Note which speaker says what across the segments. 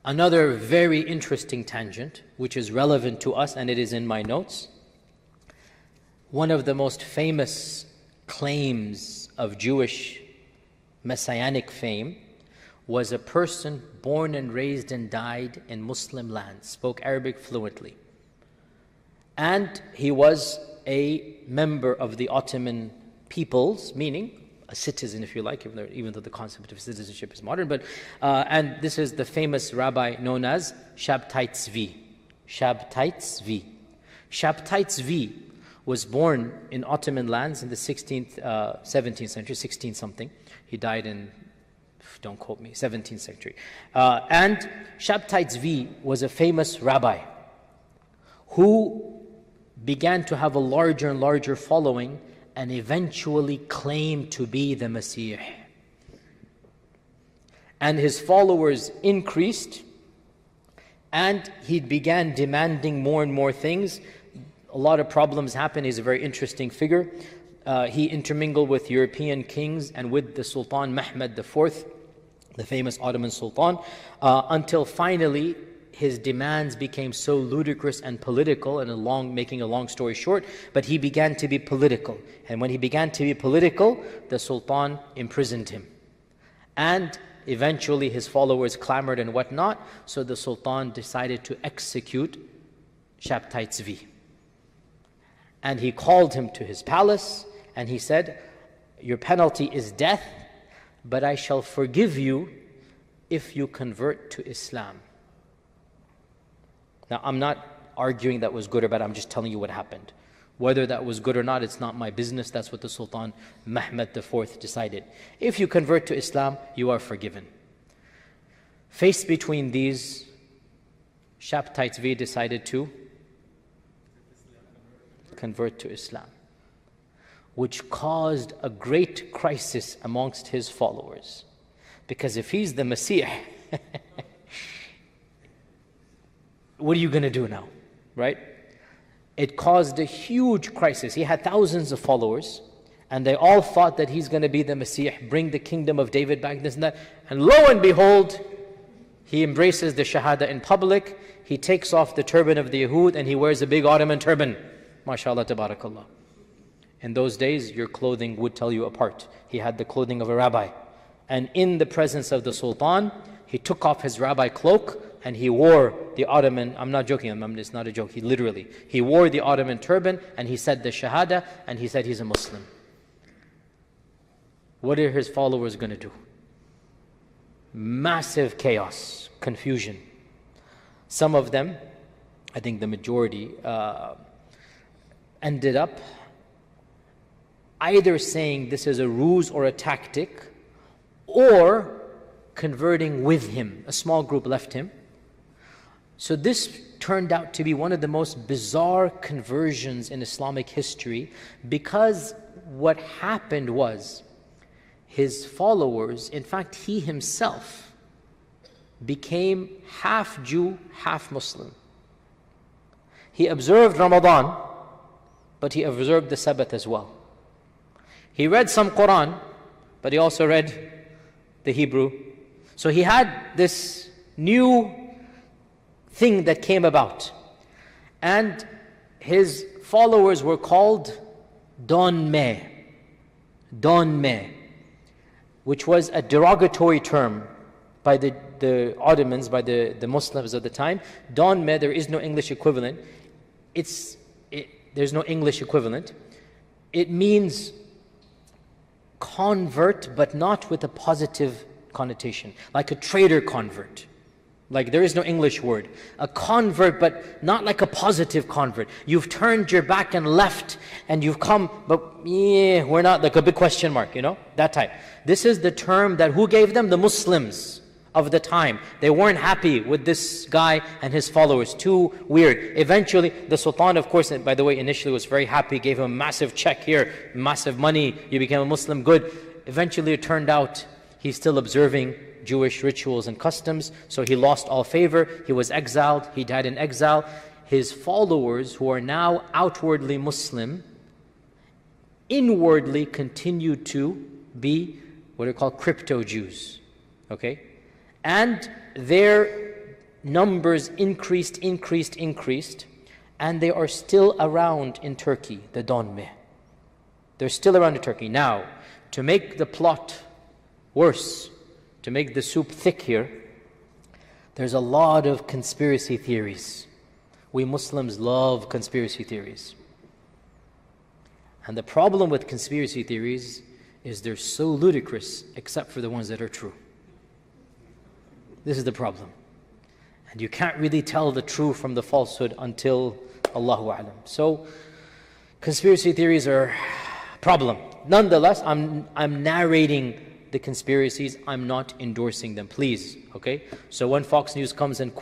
Speaker 1: Another very interesting tangent, which is relevant to us, and it is in my notes. One of the most famous claims of Jewish messianic fame was a person born and raised and died in Muslim lands, spoke Arabic fluently. And he was a member of the Ottoman peoples, meaning a citizen, if you like, even though the concept of citizenship is modern. And this is the famous rabbi known as Sabbatai Zevi. Sabbatai Zevi. Sabbatai Zevi was born in Ottoman lands in the 16th, 17th century, 16 something. He died in, don't quote me, 17th century. And Sabbatai Zevi was a famous rabbi who began to have a larger and larger following and eventually claimed to be the Messiah. And his followers increased, and he began demanding more and more things. A lot of problems happened. He's a very interesting figure. He intermingled with European kings and with the Sultan Mehmed IV, the famous Ottoman Sultan, until finally his demands became so ludicrous and political, and making a long story short, but he began to be political. And when he began to be political, the Sultan imprisoned him. And eventually his followers clamored and whatnot, so the Sultan decided to execute Sabbatai Zevi. And he called him to his palace, and he said, "Your penalty is death, but I shall forgive you if you convert to Islam." Now, I'm not arguing that was good or bad, I'm just telling you what happened. Whether that was good or not, it's not my business. That's what the Sultan Mehmed IV decided. If you convert to Islam, you are forgiven. Faced between these, Sabbatai Zevi decided to convert to Islam, which caused a great crisis amongst his followers. Because if he's the Messiah, what are you going to do now, right? It caused a huge crisis. He had thousands of followers, and they all thought that he's going to be the Messiah, bring the kingdom of David back, this and that. And lo and behold, he embraces the Shahada in public. He takes off the turban of the Yahud, and he wears a big Ottoman turban. MashaAllah, tabarakallah. In those days, your clothing would tell you apart. He had the clothing of a rabbi. And in the presence of the Sultan, he took off his rabbi cloak, and he wore the Ottoman, I'm not joking, it's not a joke, he wore the Ottoman turban, and he said the Shahada, and he said he's a Muslim. What are his followers going to do? Massive chaos, confusion. Some of them, I think the majority, ended up either saying this is a ruse or a tactic, or converting with him. A small group left him. So this turned out to be one of the most bizarre conversions in Islamic history, because what happened was his followers, in fact he himself, became half Jew, half Muslim. He observed Ramadan, but he observed the Sabbath as well. He read some Quran, but he also read the Hebrew. So he had this new thing that came about. And his followers were called Dönmeh. Dönmeh, which was a derogatory term by the Ottomans, by the Muslims of the time. Dönmeh, there is no English equivalent. There's no English equivalent. It means convert, but not with a positive connotation, like a traitor convert. Like there is no English word. A convert, but not like a positive convert. You've turned your back and left, and you've come, but yeah, we're not, like a big question mark, that type. This is the term that who gave them? The Muslims of the time. They weren't happy with this guy and his followers. Too weird. Eventually, the Sultan, of course, and by the way, initially was very happy, gave him a massive check here, massive money, you became a Muslim, good. Eventually it turned out he's still observing Jewish rituals and customs, so he lost all favor. He was exiled. He died in exile. His followers, who are now outwardly Muslim, inwardly continued to be what are called crypto Jews. Okay? And their numbers increased, and they are still around in Turkey, the Dönmeh. They're still around in Turkey. Now, to make the plot worse, to make the soup thick here, there's a lot of conspiracy theories. We Muslims love conspiracy theories. And the problem with conspiracy theories is they're so ludicrous except for the ones that are true. This is the problem. And you can't really tell the true from the falsehood until Allahu A'lam. So, conspiracy theories are a problem. Nonetheless, I'm narrating the conspiracies, I'm not endorsing them, please, okay? So when Fox News comes and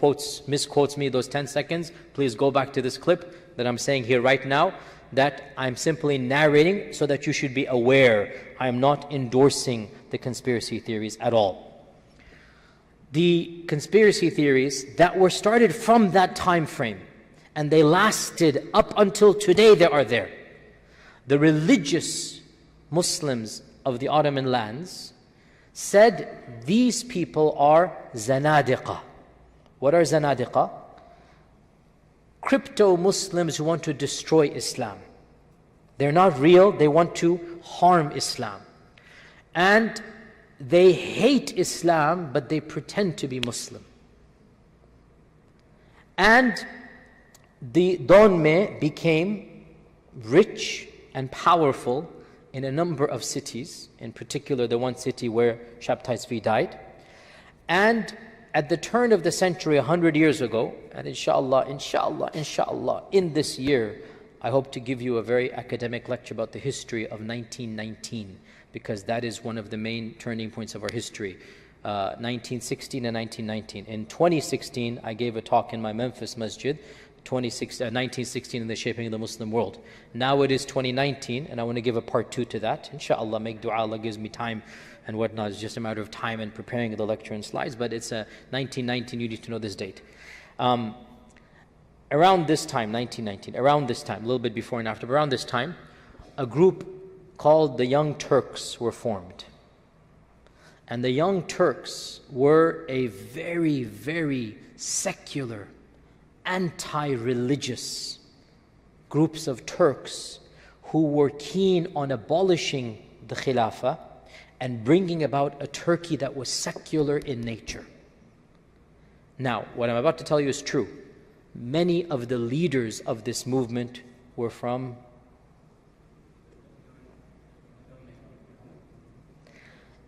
Speaker 1: misquotes me those 10 seconds, please go back to this clip that I'm saying here right now, that I'm simply narrating so that you should be aware. I am not endorsing the conspiracy theories at all. The conspiracy theories that were started from that time frame, and they lasted up until today, they are there. The religious Muslims of the Ottoman lands said these people are zanadiqa. What are zanadiqa? Crypto-Muslims who want to destroy Islam. They're not real, they want to harm Islam. And they hate Islam, but they pretend to be Muslim. And the Dönmeh became rich and powerful in a number of cities, in particular the one city where Sabbatai Zevi died. And at the turn of the century, 100 years ago, and inshallah, in this year, I hope to give you a very academic lecture about the history of 1919, because that is one of the main turning points of our history, 1916 and 1919. In 2016, I gave a talk in my Memphis masjid, 1916 in the shaping of the Muslim world. Now it is 2019, and I want to give a part 2 to that. Inshallah, make dua, Allah gives me time and whatnot. It's just a matter of time and preparing the lecture and slides, but it's 1919, you need to know this date. Around this time, 1919, around this time, a little bit before and after, but around this time, a group called the Young Turks were formed. And the Young Turks were a very, very secular, anti-religious groups of Turks who were keen on abolishing the Khilafah and bringing about a Turkey that was secular in nature. Now, what I'm about to tell you is true. Many of the leaders of this movement were from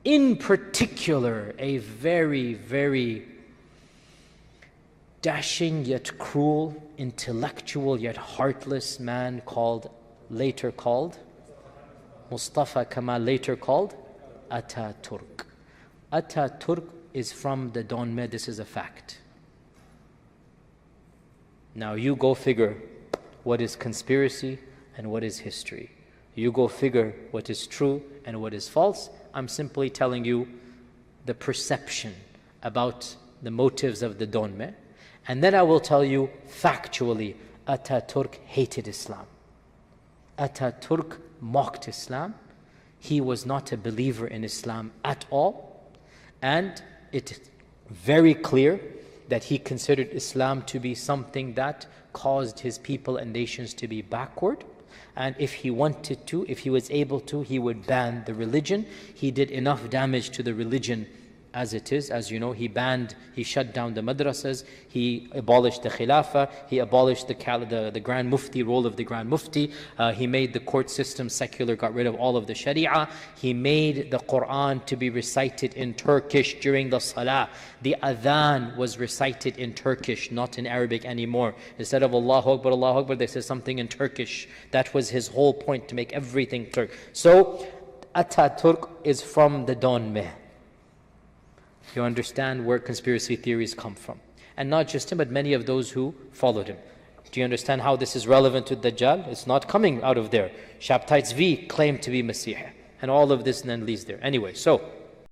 Speaker 1: in particular a very, very dashing yet cruel, intellectual yet heartless man later called Mustafa Kemal, later called Ataturk. Ataturk is from the Dönmeh, this is a fact. Now you go figure what is conspiracy and what is history. You go figure what is true and what is false. I'm simply telling you the perception about the motives of the Dönmeh. And then I will tell you factually, Ataturk hated Islam. Ataturk mocked Islam. He was not a believer in Islam at all. And it's very clear that he considered Islam to be something that caused his people and nations to be backward. And if he wanted to, if he was able to, he would ban the religion. He did enough damage to the religion as it is. As you know, he shut down the madrasas, he abolished the khilafah, he abolished the Grand Mufti, role of the Grand Mufti, he made the court system secular, got rid of all of the sharia, he made the Quran to be recited in Turkish during the salah. The adhan was recited in Turkish, not in Arabic anymore. Instead of Allahu Akbar, they said something in Turkish. That was his whole point, to make everything Turk. So, Ataturk is from the Dönmeh. You understand where conspiracy theories come from. And not just him, but many of those who followed him. Do you understand how this is relevant to Dajjal? It's not coming out of there. Sabbatai Zevi claimed to be Messiah. And all of this then leads there. Anyway, so